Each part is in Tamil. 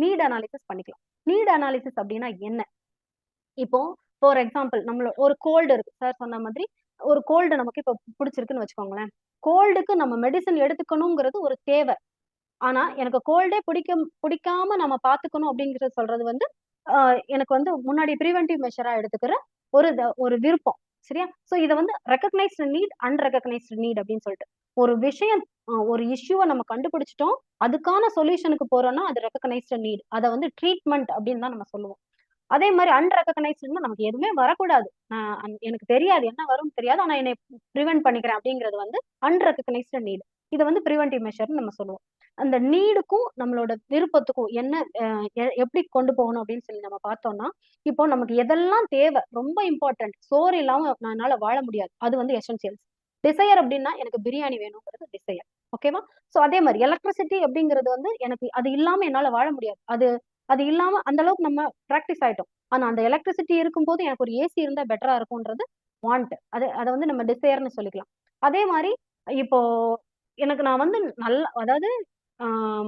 நீட் அனாலிசிஸ் பண்ணிக்கலாம். நீட் அனாலிசிஸ் அப்படின்னா என்ன? இப்போ ஃபார் எக்ஸாம்பிள் ஒரு கோல்டு இருக்கு சார் சொன்ன மாதிரி. ஒரு கோல்டு நமக்கு இப்போ பிடிச்சிருக்குன்னு வச்சுக்கோங்களேன். கோல்டுக்கு நம்ம மெடிசன் எடுத்துக்கணுங்கிறது ஒரு தேவை. ஆனா எனக்கு கோல்டே பிடிக்காம நம்ம பாத்துக்கணும் அப்படிங்கறது சொல்றது வந்து எனக்கு வந்து முன்னாடி ப்ரிவென்டிவ் மெஷரா எடுத்துக்கிற ஒரு விருப்பம். சரியா? சோ இத வந்து ரெகக்னைஸ்டு நீட், அன்ரெகக்னைஸ்டு நீட் அப்படின்னு சொல்லிட்டு ஒரு விஷயம், ஒரு இஷ்யூவை நம்ம கண்டுபிடிச்சிட்டோம், அதுக்கான சொல்யூஷனுக்கு போறோம்னா அது ரெகக்னைஸ்டு நீட். அதை வந்து ட்ரீட்மெண்ட் அப்படின்னு தான் நம்ம சொல்லுவோம். அதே மாதிரி அன்ரெகக்னைஸ்டுன்னா நமக்கு எதுவுமே வரக்கூடாது. எனக்கு தெரியாது, என்ன வரும்னு தெரியாது, ஆனா என்னை ப்ரிவென்ட் பண்ணிக்கிறேன் அப்படிங்கிறது வந்து அன்ரெகக்னைஸ்டு நீட். இதை வந்து ப்ரிவென்டிவ் மெஷர்னு நம்ம சொல்லுவோம். அந்த நீடுக்கும் நம்மளோட விருப்பத்துக்கும் என்ன எப்படி கொண்டு போகணும் அப்படின்னு சொல்லி நம்ம பார்த்தோம்னா, இப்போ நமக்கு எதெல்லாம் தேவை, ரொம்ப இம்பார்ட்டன்ட், சோறு இல்லாம என்னால வாழ முடியாது, அது வந்து எசென்சியல்ஸ். டிசையர் அப்படின்னா எனக்கு பிரியாணி வேணுங்கிறது டிசையர். ஓகேவா? சோ அதே மாதிரி எலக்ட்ரிசிட்டி அப்படிங்கிறது வந்து எனக்கு அது இல்லாம என்னால வாழ முடியாது. அது அது இல்லாம அந்த அளவுக்கு நம்ம பிராக்டிஸ் ஆயிட்டோம். ஆனா அந்த எலக்ட்ரிசிட்டி இருக்கும்போது எனக்கு ஒரு ஏசி இருந்தா பெட்டரா இருக்கும்ன்றது வாண்ட். அதை வந்து நம்ம டிசையர்னு சொல்லிக்கலாம். அதே மாதிரி இப்போ எனக்கு நான் வந்து அதாவது ஆஹ்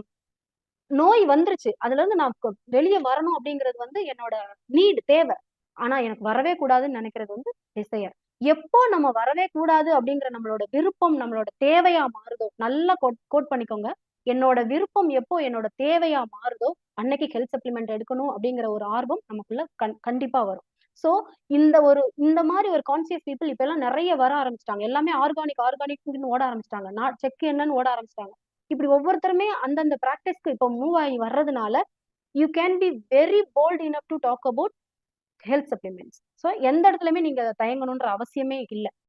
நோய் வந்துருச்சு, அதுல இருந்து நான் வெளியே வரணும் அப்படிங்கிறது வந்து என்னோட நீட், தேவை. ஆனா எனக்கு வரவே கூடாதுன்னு நினைக்கிறது வந்து டிசையர். எப்போ நம்ம வரவே கூடாது அப்படிங்கிற நம்மளோட விருப்பம் நம்மளோட தேவையா மாறுதோ, நல்லா கோட் பண்ணிக்கோங்க. என்னோட விருப்பம் எப்போ என்னோட தேவையா மாறுதோ அன்னைக்கு ஹெல்த் சப்ளிமெண்ட் எடுக்கணும் அப்படிங்கிற ஒரு ஆர்வம் நமக்குள்ள கண்டிப்பா வரும். சோ இந்த மாதிரி ஒரு கான்சியஸ் பீப்புள் இப்ப எல்லாம் நிறைய வர ஆரம்பிச்சிட்டாங்க. எல்லாமே ஆர்கானிக் ஆர்கானிக்னு ஓட ஆரம்பிச்சிட்டாங்க. நான் செக் என்னன்னு ஓட ஆரம்பிச்சிட்டாங்க. இப்படி ஒவ்வொருத்தருமே அந்தந்த பிராக்டிஸ்க்கு இப்போ மூவ் ஆகி வர்றதுனால you can be very bold enough to talk about health supplements. So எந்த இடத்துலயுமே நீங்க தயங்கணும்ன்ற அவசியமே இல்லை.